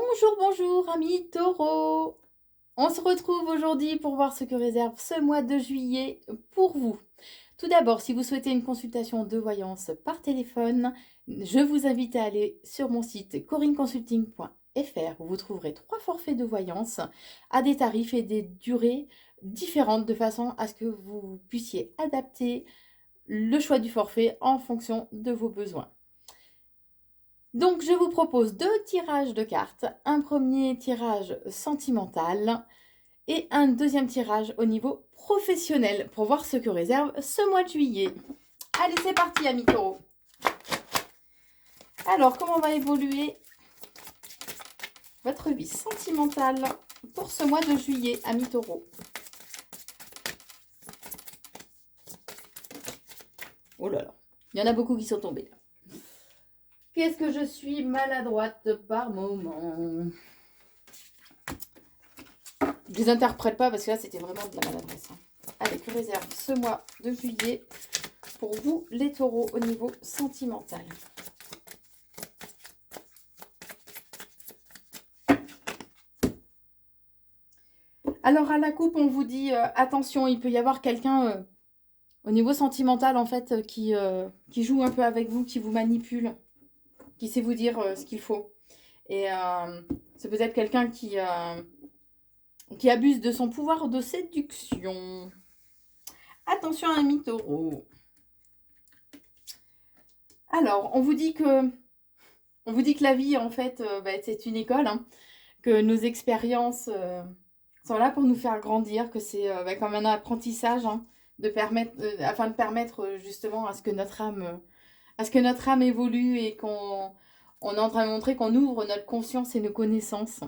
Bonjour, bonjour, amis taureaux. On se retrouve aujourd'hui pour voir ce que réserve ce mois de juillet pour vous. Tout d'abord, si vous souhaitez une consultation de voyance par téléphone, je vous invite à aller sur mon site corinneconsulting.fr où vous trouverez 3 forfaits de voyance à des tarifs et des durées différentes de façon à ce que vous puissiez adapter le choix du forfait en fonction de vos besoins. Donc, je vous propose 2 tirages de cartes. Un premier tirage sentimental et un deuxième tirage au niveau professionnel pour voir ce que réserve ce mois de juillet. Allez, c'est parti, amis taureaux. Alors, comment va évoluer votre vie sentimentale pour ce mois de juillet, amis taureaux? Oh là là, il y en a beaucoup qui sont tombés. Qu'est-ce que je suis maladroite par moment. Je les interprète pas parce que là, c'était vraiment de la maladresse. Allez, que réserve ce mois de juillet pour vous, les taureaux, au niveau sentimental? Alors, à la coupe, on vous dit, attention, il peut y avoir quelqu'un au niveau sentimental, en fait, qui joue un peu avec vous, qui vous manipule, qui sait vous dire ce qu'il faut. Et c'est peut-être quelqu'un qui abuse de son pouvoir de séduction. Attention, amis taureaux. Alors, on vous dit que la vie, en fait, c'est une école, hein, que nos expériences sont là pour nous faire grandir, que c'est comme un apprentissage, hein, afin de permettre justement à ce que notre âme évolue et on est en train de montrer qu'on ouvre notre conscience et nos connaissances,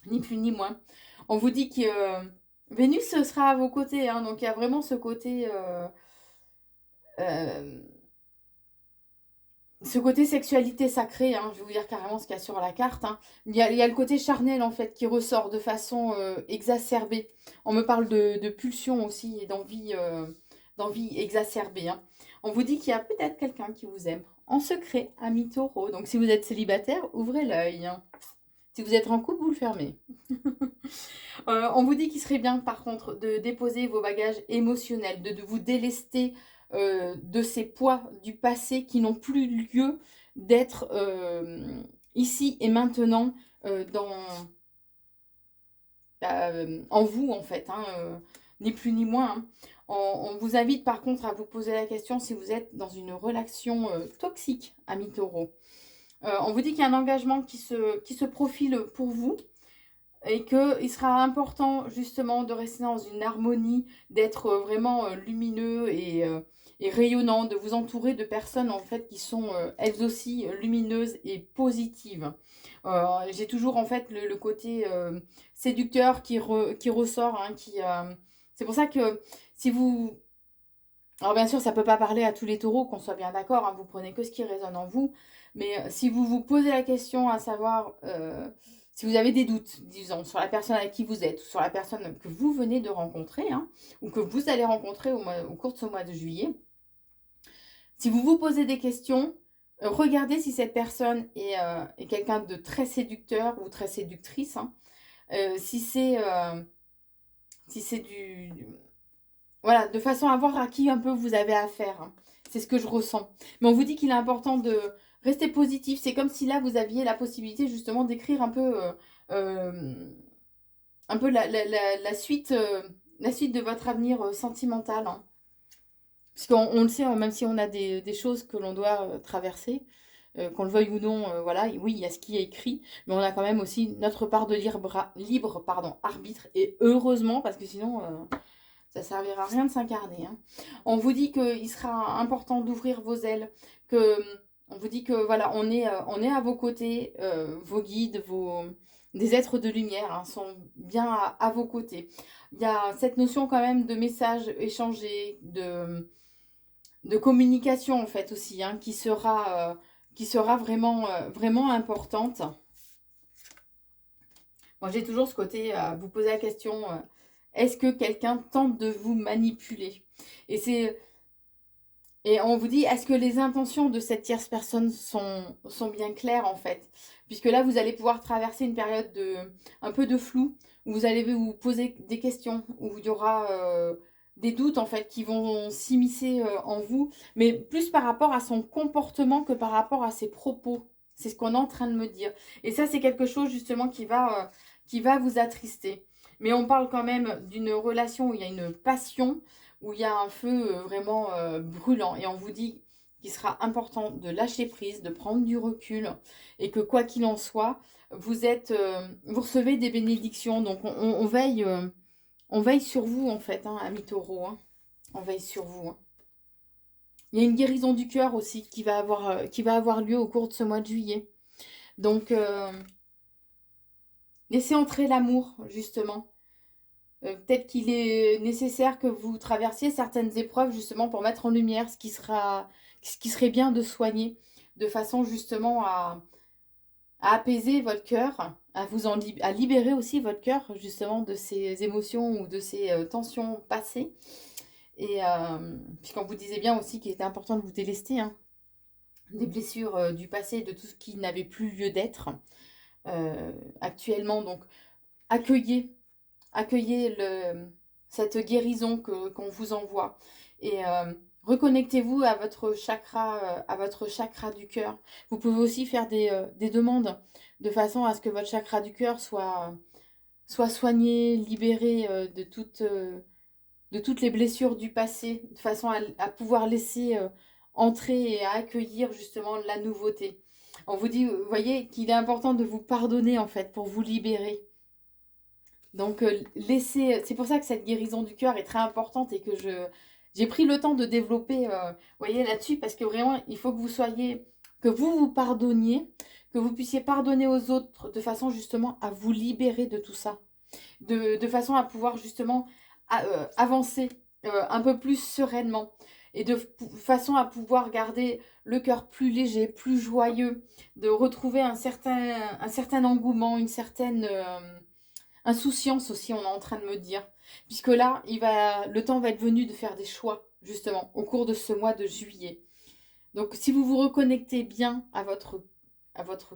ni plus ni moins. On vous dit que Vénus sera à vos côtés, hein, donc il y a vraiment ce côté... ce côté sexualité sacrée, hein, je vais vous dire carrément ce qu'il y a sur la carte. Hein. Il y a le côté charnel en fait qui ressort de façon exacerbée. On me parle de pulsion aussi et d'envie exacerbée. Hein. On vous dit qu'il y a peut-être quelqu'un qui vous aime en secret, ami taureau. Donc si vous êtes célibataire, ouvrez l'œil. Hein. Si vous êtes en couple, vous le fermez. On vous dit qu'il serait bien par contre de déposer vos bagages émotionnels, de vous délester de ces poids du passé qui n'ont plus lieu d'être ici et maintenant en vous en fait, hein, ni plus ni moins. Hein. On vous invite par contre à vous poser la question si vous êtes dans une relation toxique, ami taureau. On vous dit qu'il y a un engagement qui se profile pour vous et qu'il sera important justement de rester dans une harmonie, d'être vraiment lumineux et rayonnant, de vous entourer de personnes en fait qui sont elles aussi lumineuses et positives. J'ai toujours en fait le côté séducteur qui ressort, hein, c'est pour ça que si vous... Alors bien sûr, ça ne peut pas parler à tous les taureaux, qu'on soit bien d'accord, hein, vous prenez que ce qui résonne en vous, mais si vous vous posez la question à savoir si vous avez des doutes, disons, sur la personne avec qui vous êtes, ou sur la personne que vous venez de rencontrer, hein, ou que vous allez rencontrer au cours de ce mois de juillet, si vous vous posez des questions, regardez si cette personne est quelqu'un de très séducteur ou très séductrice, hein, si c'est voilà, de façon à voir à qui un peu vous avez affaire. Hein. C'est ce que je ressens. Mais on vous dit qu'il est important de rester positif. C'est comme si là, vous aviez la possibilité justement d'écrire un peu la suite de votre avenir sentimental. Hein. Parce qu'on le sait, hein, même si on a des choses que l'on doit traverser, qu'on le veuille ou non, voilà, oui, il y a ce qui est écrit, mais on a quand même aussi notre part de libre arbitre. Et heureusement, parce que sinon... ça ne servira à rien de s'incarner. Hein. On vous dit qu'il sera important d'ouvrir vos ailes, on vous dit que voilà, on est à vos côtés, vos guides, des êtres de lumière hein, sont bien à vos côtés. Il y a cette notion quand même de messages échangés, de communication en fait aussi, hein, qui sera vraiment importante. Moi j'ai toujours ce côté à vous poser la question... est-ce que quelqu'un tente de vous manipuler? Et Et on vous dit, est-ce que les intentions de cette tierce personne sont bien claires en fait? Puisque là, vous allez pouvoir traverser une période un peu de flou, où vous allez vous poser des questions, où il y aura des doutes en fait qui vont s'immiscer en vous, mais plus par rapport à son comportement que par rapport à ses propos. C'est ce qu'on est en train de me dire. Et ça, c'est quelque chose justement qui va vous attrister. Mais on parle quand même d'une relation où il y a une passion, où il y a un feu vraiment brûlant. Et on vous dit qu'il sera important de lâcher prise, de prendre du recul, et que quoi qu'il en soit, vous recevez des bénédictions. Donc on veille sur vous en fait, hein, amis taureaux. Hein. On veille sur vous. Hein. Il y a une guérison du cœur aussi qui va avoir lieu au cours de ce mois de juillet. Donc laissez entrer l'amour, justement. Peut-être qu'il est nécessaire que vous traversiez certaines épreuves justement pour mettre en lumière ce qui serait bien de soigner, de façon justement à apaiser votre cœur, à libérer aussi votre cœur justement de ces émotions ou de ces tensions passées. Et puisqu'on vous disait bien aussi qu'il était important de vous délester hein, des blessures du passé, de tout ce qui n'avait plus lieu d'être actuellement. Donc accueillez cette guérison qu'on vous envoie. Et reconnectez-vous à votre chakra du cœur. Vous pouvez aussi faire des demandes de façon à ce que votre chakra du cœur soit soigné, libéré de toutes les blessures du passé, de façon à pouvoir laisser entrer et à accueillir justement la nouveauté. On vous dit, vous voyez, qu'il est important de vous pardonner en fait pour vous libérer. Donc, c'est pour ça que cette guérison du cœur est très importante et que j'ai pris le temps de développer, voyez, là-dessus, parce que vraiment, il faut que que vous pardonniez, que vous puissiez pardonner aux autres de façon justement à vous libérer de tout ça, de façon à pouvoir justement avancer un peu plus sereinement et de façon à pouvoir garder le cœur plus léger, plus joyeux, de retrouver un certain engouement, une certaine insouciance aussi, on est en train de me dire. Puisque là, le temps va être venu de faire des choix, justement, au cours de ce mois de juillet. Donc, si vous vous reconnectez bien à votre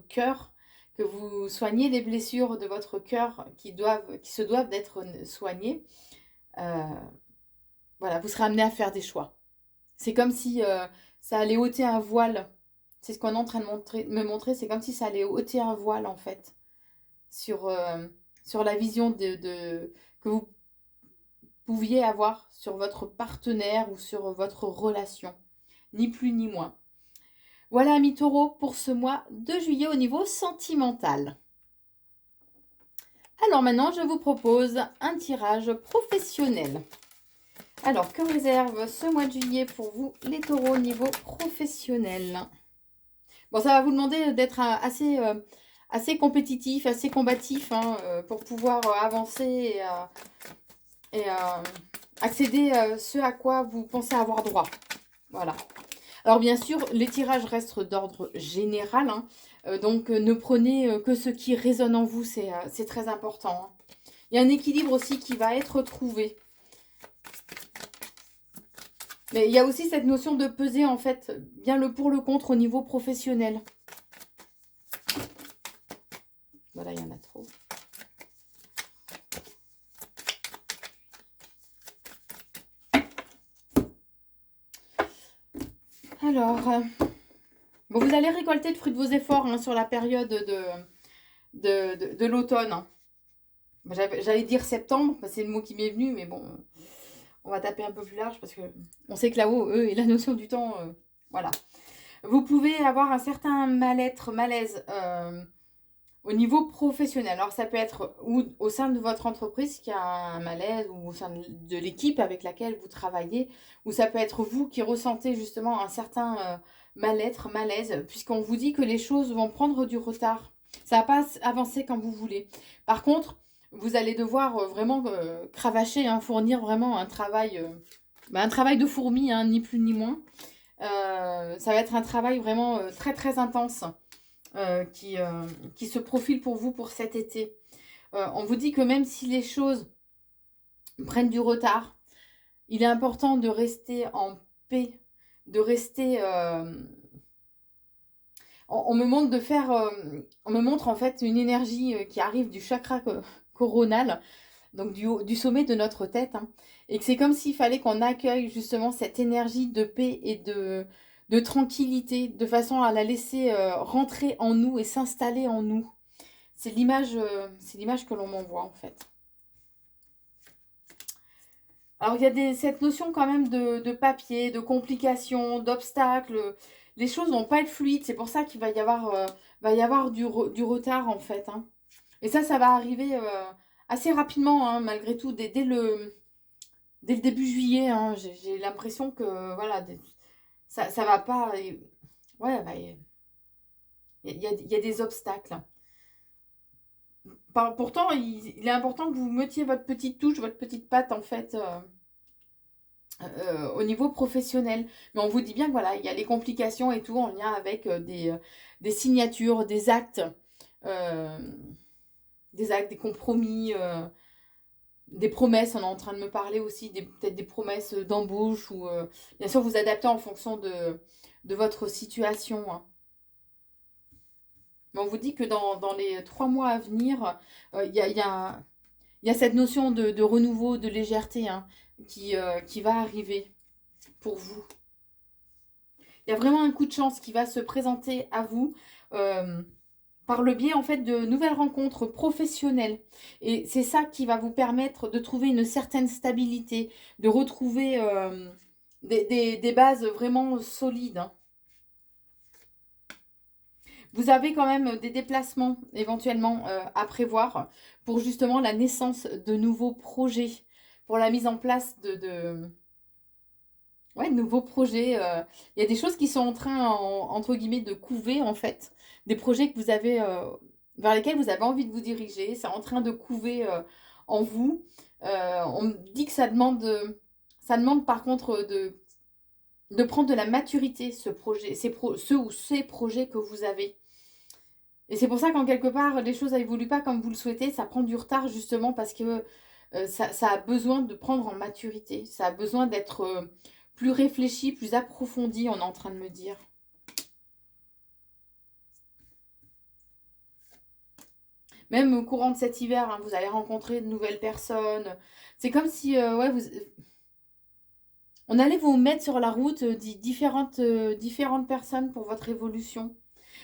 cœur, que vous soignez les blessures de votre cœur qui se doivent d'être soignées, euh, voilà, vous serez amené à faire des choix. C'est comme si ça allait ôter un voile. C'est ce qu'on est en train de me montrer. C'est comme si ça allait ôter un voile, en fait, sur, sur la vision que vous pouviez avoir sur votre partenaire ou sur votre relation. Ni plus ni moins. Voilà, amis taureaux, pour ce mois de juillet au niveau sentimental. Alors maintenant, je vous propose un tirage professionnel. Alors, que réserve ce mois de juillet pour vous, les taureaux, au niveau professionnel? Bon, ça va vous demander d'être assez compétitif, assez combatif hein, pour pouvoir avancer et accéder à ce à quoi vous pensez avoir droit. Voilà. Alors bien sûr, les tirages restent d'ordre général, hein, donc ne prenez que ce qui résonne en vous, c'est très important. Hein. Il y a un équilibre aussi qui va être trouvé. Mais il y a aussi cette notion de peser en fait bien le pour le contre au niveau professionnel. Voilà, il y en a trop. Alors, bon, vous allez récolter le fruit de vos efforts hein, sur la période de l'automne. Hein. J'allais dire septembre, c'est le mot qui m'est venu, mais bon, on va taper un peu plus large parce que on sait que là-haut, eux, et la notion du temps, voilà. Vous pouvez avoir un certain mal-être, malaise au niveau professionnel. Alors, ça peut être ou au sein de votre entreprise qui a un malaise ou au sein de l'équipe avec laquelle vous travaillez, ou ça peut être vous qui ressentez justement un certain mal-être, malaise, puisqu'on vous dit que les choses vont prendre du retard. Ça va pas avancer comme vous voulez. Par contre, vous allez devoir vraiment cravacher, hein, fournir vraiment un travail de fourmi, hein, ni plus ni moins. Ça va être un travail vraiment très très intense qui se profile pour vous pour cet été. On vous dit que même si les choses prennent du retard, il est important de rester en paix, de rester... on me montre de faire... on me montre en fait une énergie qui arrive du chakra coronal, donc du sommet de notre tête, hein, et que c'est comme s'il fallait qu'on accueille justement cette énergie de paix et de tranquillité, de façon à la laisser rentrer en nous et s'installer en nous. C'est l'image que l'on m'envoie en fait. Alors il y a cette notion quand même de papier, de complications, d'obstacles. Les choses vont pas être fluides, c'est pour ça qu'il va y avoir du retard en fait, hein. Et ça va arriver assez rapidement, hein, malgré tout, dès le début juillet, hein. J'ai l'impression que voilà, ça va pas. Ouais, bah, il y a des obstacles. Pourtant, il est important que vous mettiez votre petite touche, votre petite patte en fait. Au niveau professionnel. Mais on vous dit bien que voilà, il y a les complications et tout en lien avec des signatures, euh, des actes, des compromis, des promesses. On est en train de me parler aussi peut-être des promesses d'embauche ou bien sûr vous adapter en fonction de votre situation, hein. Mais on vous dit que dans les 3 mois à venir, il y a cette notion de renouveau, de légèreté, hein, qui va arriver pour vous. Il y a vraiment un coup de chance qui va se présenter à vous par le biais en fait de nouvelles rencontres professionnelles. Et c'est ça qui va vous permettre de trouver une certaine stabilité, de retrouver des bases vraiment solides, hein. Vous avez quand même des déplacements éventuellement à prévoir pour justement la naissance de nouveaux projets, pour la mise en place ouais, de nouveaux projets. Il y a des choses qui sont en train, entre guillemets, de couver, en fait. Des projets que vous avez, vers lesquels vous avez envie de vous diriger. C'est en train de couver en vous. On me dit que ça demande par contre de prendre de la maturité, ce projet, ces projets que vous avez. Et c'est pour ça qu'en quelque part, les choses n'évoluent pas comme vous le souhaitez. Ça prend du retard justement parce que ça a besoin de prendre en maturité. Ça a besoin d'être plus réfléchi, plus approfondi, on est en train de me dire. Même au courant de cet hiver, hein, vous allez rencontrer de nouvelles personnes. C'est comme si ouais, on allait vous mettre sur la route différentes personnes pour votre évolution.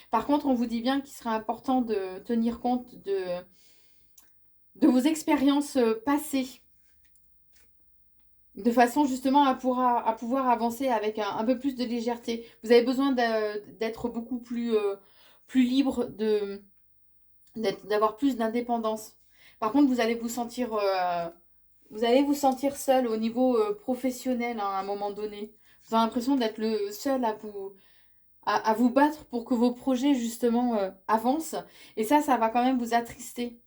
Par contre, on vous dit bien qu'il serait important de tenir compte de vos expériences passées, de façon justement à pouvoir avancer avec un peu plus de légèreté. Vous avez besoin d'être beaucoup plus libre, d'avoir plus d'indépendance. Par contre, vous allez vous sentir seul au niveau professionnel, hein, à un moment donné. Vous avez l'impression d'être le seul à vous battre pour que vos projets justement avancent. Et ça va quand même vous attrister.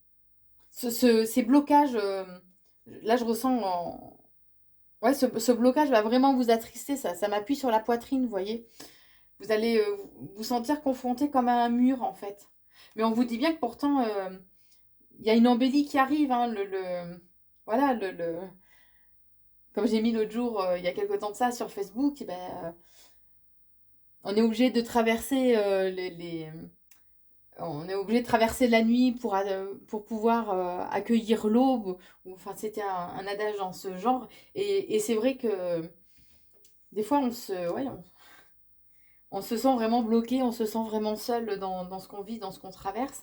Ces blocages, là je ressens ouais, ce blocage va vraiment vous attrister, ça m'appuie sur la poitrine, vous voyez. Vous allez vous sentir confronté comme à un mur, en fait. Mais on vous dit bien que pourtant, il y a une embellie qui arrive, hein, voilà, comme j'ai mis l'autre jour, il y a quelque temps de ça, sur Facebook, eh ben, on est obligé de traverser on est obligé de traverser la nuit pour pouvoir accueillir l'aube. Enfin, c'était un adage dans ce genre. Et c'est vrai que des fois, ouais, on se sent vraiment bloqué, on se sent vraiment seul dans ce qu'on vit, dans ce qu'on traverse.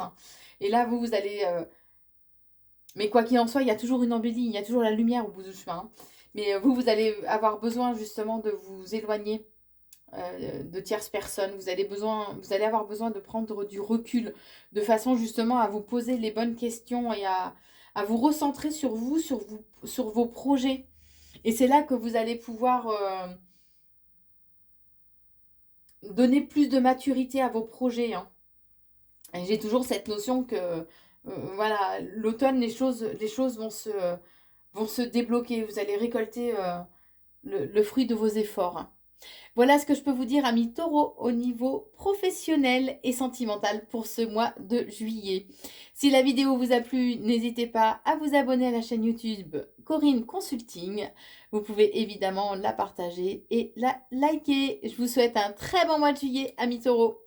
Et là, vous allez... mais quoi qu'il en soit, il y a toujours une embellie, il y a toujours la lumière au bout du chemin, hein. Mais vous allez avoir besoin justement de vous éloigner de tierces personnes. Vous allez avoir besoin de prendre du recul, de façon justement à vous poser les bonnes questions et à vous recentrer sur vous, sur vos projets. Et c'est là que vous allez pouvoir donner plus de maturité à vos projets, hein. Et j'ai toujours cette notion que voilà, l'automne, les choses vont se débloquer. Vous allez récolter le fruit de vos efforts, hein. Voilà ce que je peux vous dire, amis taureaux, au niveau professionnel et sentimental pour ce mois de juillet. Si la vidéo vous a plu, n'hésitez pas à vous abonner à la chaîne YouTube Corinne Consulting. Vous pouvez évidemment la partager et la liker. Je vous souhaite un très bon mois de juillet, amis taureaux.